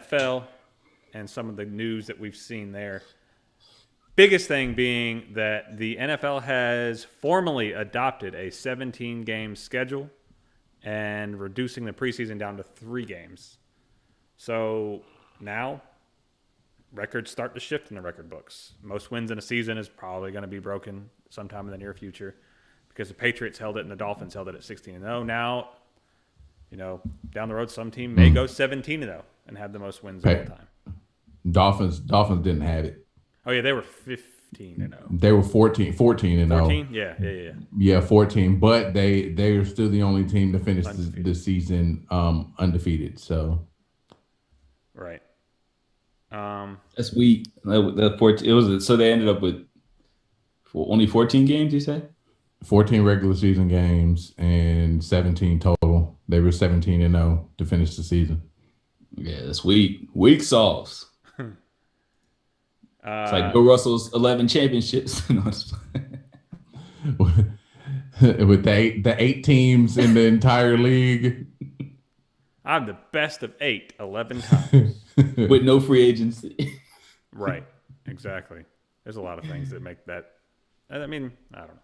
NFL and some of the news that we've seen there. Biggest thing being that the NFL has formally adopted a 17-game schedule and reducing the preseason down to 3 games. So now records start to shift in the record books. Most wins in a season is probably going to be broken sometime in the near future because the Patriots held it and the Dolphins held it at 16-0. Now, down the road, some team may go 17-0 and have the most wins of all time. Dolphins didn't have it. Oh, yeah, they were 15-0. They were 14-0. 14? Yeah. Yeah, 14. But they are still the only team to finish the season undefeated. So, right. That's weak. So they ended up with only 14 games, you say? 14 regular season games and 17 total. They were 17-0 to finish the season. Yeah, that's weak. Weak sauce. It's like Bill Russell's 11 championships. With the eight teams in the entire league. I'm the best of 8, 11 times. With no free agency. Right, exactly. There's a lot of things that make that. I mean, I don't know.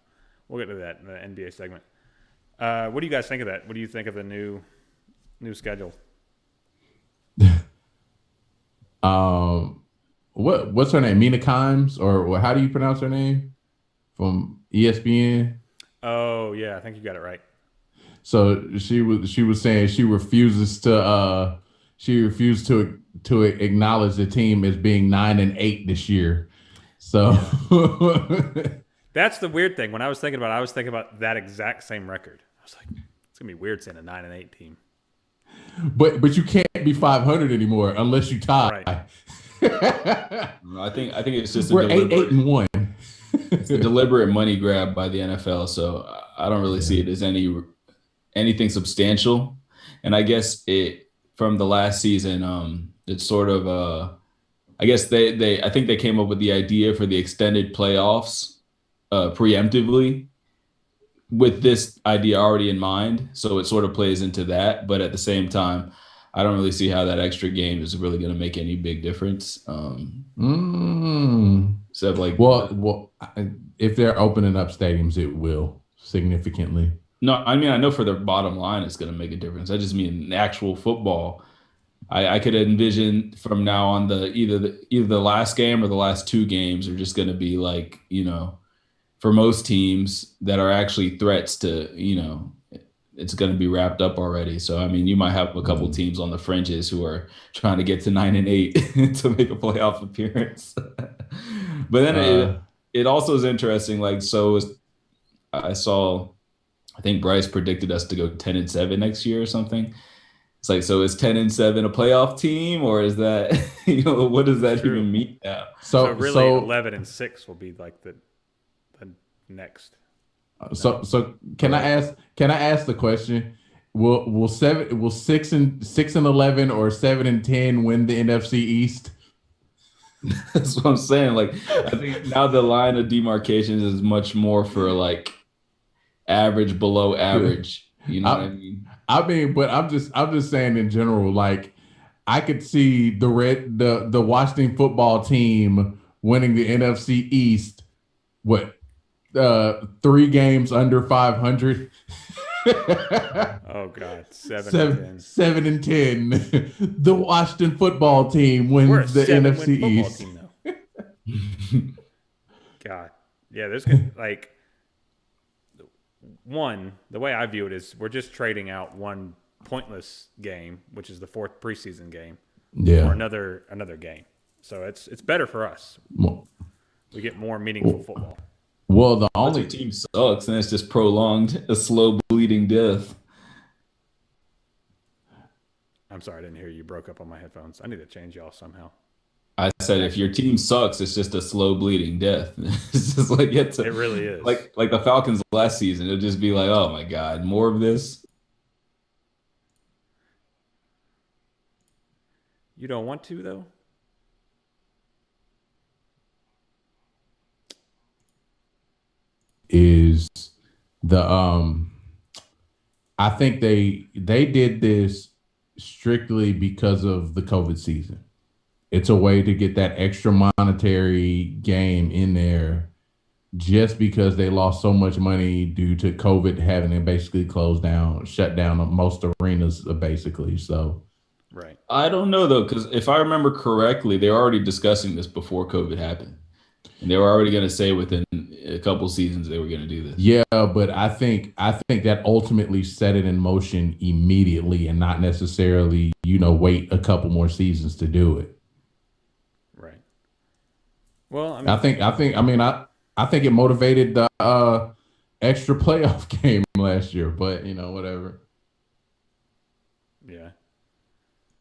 We'll get to that in the NBA segment. What do you guys think of that? What do you think of the new schedule? What's her name? Mina Kimes, or how do you pronounce her name? From ESPN. Oh yeah, I think you got it right. So she was saying she refused to acknowledge the team as being 9-8 this year. So that's the weird thing. When I was thinking about that exact same record. I was like, it's gonna be weird saying a 9-8 team. But you can't be 500 anymore unless you tie. Right. I think it's just we're 8-1. It's a deliberate money grab by the NFL. So I don't really see it as anything substantial. And I guess from the last season, it's sort of I guess I think they came up with the idea for the extended playoffs preemptively with this idea already in mind. So it sort of plays into that. But at the same time, I don't really see how that extra game is really going to make any big difference. Except well, if they're opening up stadiums, it will significantly. No, I mean, I know for their bottom line, it's going to make a difference. I just mean in actual football. I could envision from now on either the last game or the last 2 games are just going to be like, for most teams that are actually threats to, it's going to be wrapped up already. So, I mean, you might have a couple teams on the fringes who are trying to get to 9-8 to make a playoff appearance. But then it also is interesting. Like, I think Bryce predicted us to go 10-7 next year or something. It's like, so is 10-7 a playoff team, or is that, what does that even mean now? So really 11-6 will be like the next. So can I ask the question? Will 6-11 or 7-10 win the NFC East? That's what I'm saying. Like, I think now the line of demarcations is much more for like average, below average. You know what I mean? I mean, but I'm just saying in general. Like, I could see the Washington football team winning the NFC East. What? 3 games under 500. Oh God, 7-10. The Washington football team wins the NFC East. Team, God, yeah. There's like the way I view it is we're just trading out one pointless game, which is the 4th preseason game, for another game. So it's better for us. We get more meaningful football. Well, the only team sucks, and it's just prolonged a slow bleeding death. I'm sorry, I didn't hear you. Broke up on my headphones. I need to change y'all somehow. I said, if your team sucks, it's just a slow bleeding death. It's just like it really is. Like the Falcons last season, it'll just be like, oh my God, more of this. You don't want to though. Is the I think they did this strictly because of the COVID season. It's a way to get that extra monetary game in there just because they lost so much money due to COVID having to basically close down, shut down most arenas basically. So Right. I don't know though, because if I remember correctly, they were already discussing this before COVID happened, and they were already going to say within a couple seasons they were going to do this. yeah, but I think that ultimately set it in motion immediately and not necessarily, wait a couple more seasons to do it. Right. Well, I I mean, think I think I mean I think it motivated the extra playoff game last year, but whatever. yeah.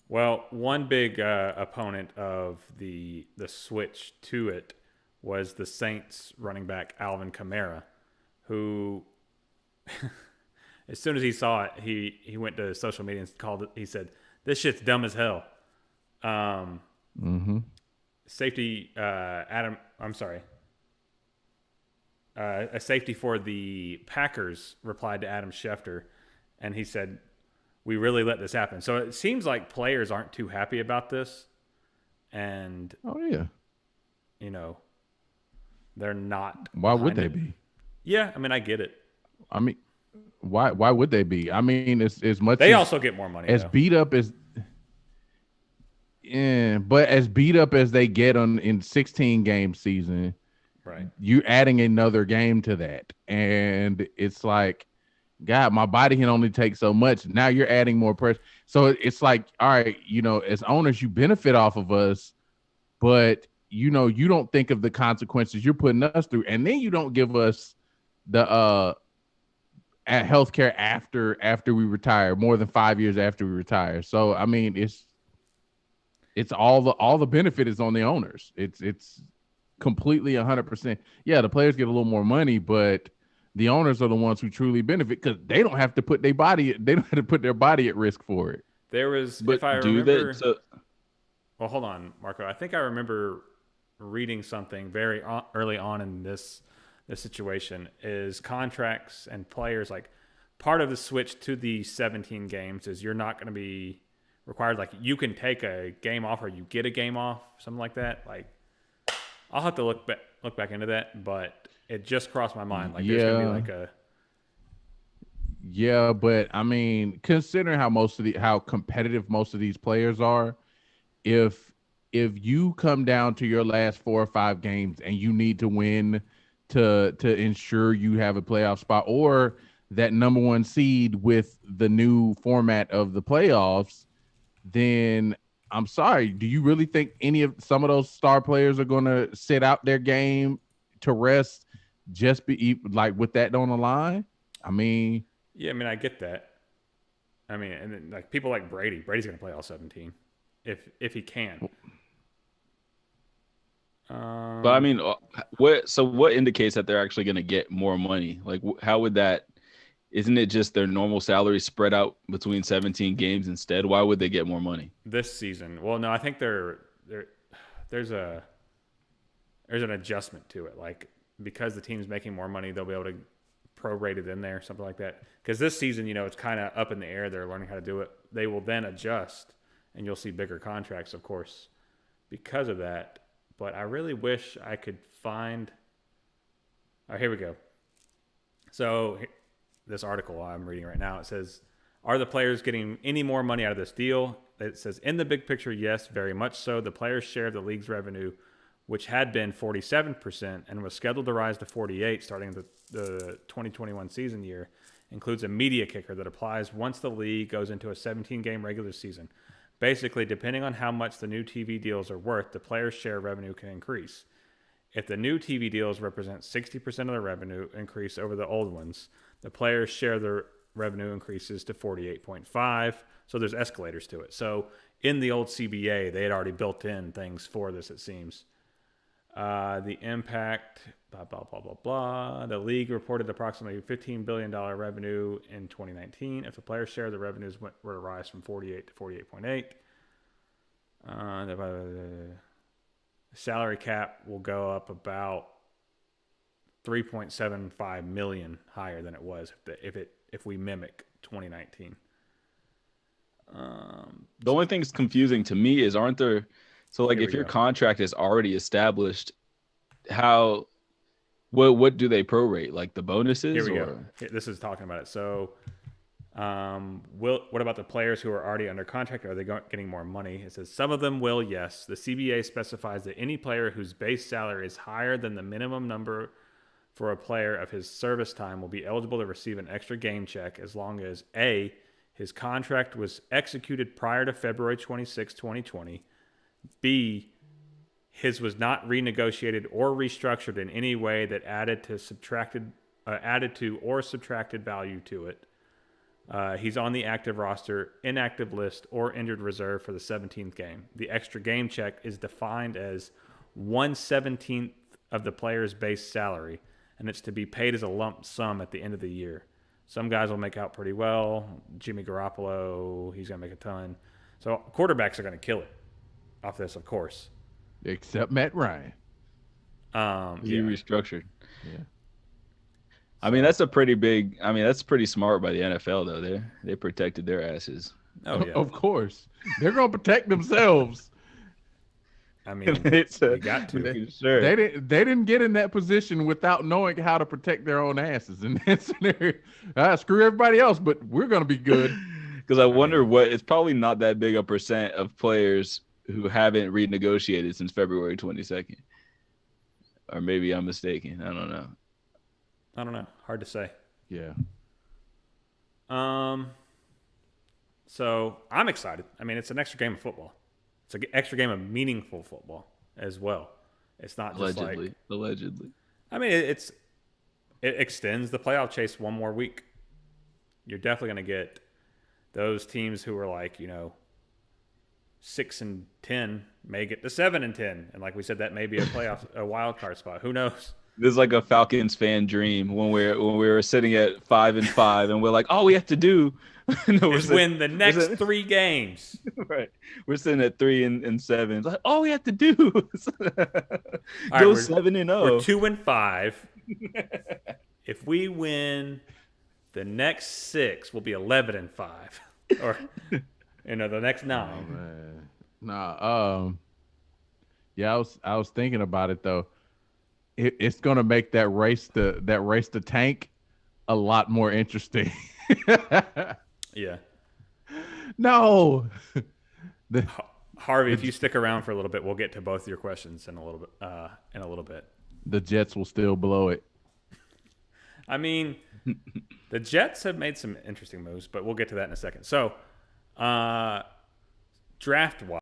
Well, one big opponent of the switch to it was the Saints running back Alvin Kamara, who, as soon as he saw it, he went to social media and called it. He said, "This shit's dumb as hell." Um, Mm-hmm. Safety Adam, I'm sorry, a safety for the Packers replied to Adam Schefter, and he said, "We really let this happen." So it seems like players aren't too happy about this, and Oh yeah. you know they're not Why would behind they it. be? Yeah, I mean I get it. I mean, why would they be? I mean, as much They also get more money as though. beat up as yeah, but as beat up as they get on in 16 game season, Right. you adding another game to that, and it's like, God, my body can only take so much. Now you're adding more pressure, so it's like, all right, as owners, you benefit off of us, but you don't think of the consequences you're putting us through, and then you don't give us the at healthcare after we retire, more than 5 years after we retire. So I mean, it's all the benefit is on the owners. It's completely 100%. Yeah, the players get a little more money, but the owners are the ones who truly benefit because they don't have to put their body at risk for it. There was, But if I do they? remember, So well, hold on, Marco. I think I remember reading something very early on in this situation is contracts and players like part of the switch to the 17 games is you're not going to be required, like you can take a game off or you get a game off, something like that. Like I'll have to look back into that, but it just crossed my mind like there's going to be Yeah, like a yeah, but I mean, considering how competitive most of these players are, if you come down to your last 4 or 5 games and you need to win to ensure you have a playoff spot or that number one seed with the new format of the playoffs, then I'm sorry. Do you really think some of those star players are going to sit out their game to rest just be like with that on the line? I mean, yeah, I mean I get that. I mean, and then, like people like Brady's going to play all 17 if he can. but I Um mean, what indicates that they're actually going to get more money? Like, how would that? Isn't it just their normal salary spread out between 17 games instead? Why would they get more money? this season. Well, no, I think there's a there's an adjustment to it. Like because the team's making more money, they'll be able to prorate it in there, something like that. Because this season, it's kind of up in the air. They're learning how to do it. They will then adjust, and you'll see bigger contracts, of course, because of that. But I really wish I could find. Oh, here we go. So this article I'm reading right now, it says, "Are the players getting any more money out of this deal?" It says, "In the big picture, yes, very much so. The players' share of the league's revenue, which had been 47% and was scheduled to rise to 48 starting the 2021 season year, includes a media kicker that applies once the league goes into a 17-game regular season. Basically, depending on how much the new TV deals are worth, the players' share revenue can increase. If the new TV deals represent 60% of the revenue increase over the old ones, the players' share of the revenue increases to 48.5. So there's escalators to it. So in the old CBA, they had already built in things for this, it seems. The impact, blah, blah, blah, blah, blah. The league reported approximately $15 billion revenue in 2019. If the players' share of the revenues were to rise from 48 to 48.8, the salary cap will go up about 3.75 million higher than it was if we mimic 2019. The only thing that's confusing to me is aren't there so like Here if we your go. contract is already established, how what do they prorate? Like the Here bonuses we go. or This is talking about it. So, what about the players who are already under contract? Are they getting more money? It says some of them will, yes. The CBA specifies that any player whose base salary is higher than the minimum number for a player of his service time will be eligible to receive an extra game check as long as A, his contract was executed prior to February 26, 2020, B, his was not renegotiated or restructured in any way that added to or subtracted value to it. He's on the active roster, inactive list, or injured reserve for the 17th game. The extra game check is defined as 1/17th of the player's base salary, and it's to be paid as a lump sum at the end of the year. Some guys will make out pretty well. Jimmy Garoppolo, he's going to make a ton. So quarterbacks are going to kill it off this, of course. Except Matt Ryan. he restructured? Yeah. I mean, that's a pretty big. I mean, that's pretty smart by the NFL, though. They protected their asses. Oh yeah, Of course. They're gonna protect themselves. I mean, It's you got to. making sure. They didn't get in that position without knowing how to protect their own asses. In that scenario, screw everybody else, but we're gonna be good. Because I wonder what it's probably not that big a percent of players who haven't renegotiated since February 22nd, or maybe I'm mistaken. I don't know. I don't know. Hard to say. Yeah. So I'm excited. I mean, it's an extra game of football. It's an extra game of meaningful football as well. It's not just Allegedly. I mean, it extends the playoff chase one more week. You're definitely going to get those teams who are like 6-10 may get to 7-10, and like we said, that may be a wild card spot. Who knows? This is like a Falcons fan dream when we were sitting at 5-5, and we're like, all we have to do is win the next 3 games. Right, we're sitting at 3-7. Like, all we have to do is go Right, 7-0. We're 2-5. If we win the next 6, we'll be 11-5, or the next 9. Oh, man. Nah. Yeah, I was thinking about it though. It's gonna make that race to tank a lot more interesting. Yeah. No. Harvey, if you stick around for a little bit, we'll get to both your questions in a little bit. The Jets will still blow it. I mean, the Jets have made some interesting moves, but we'll get to that in a second. So, draft-wise,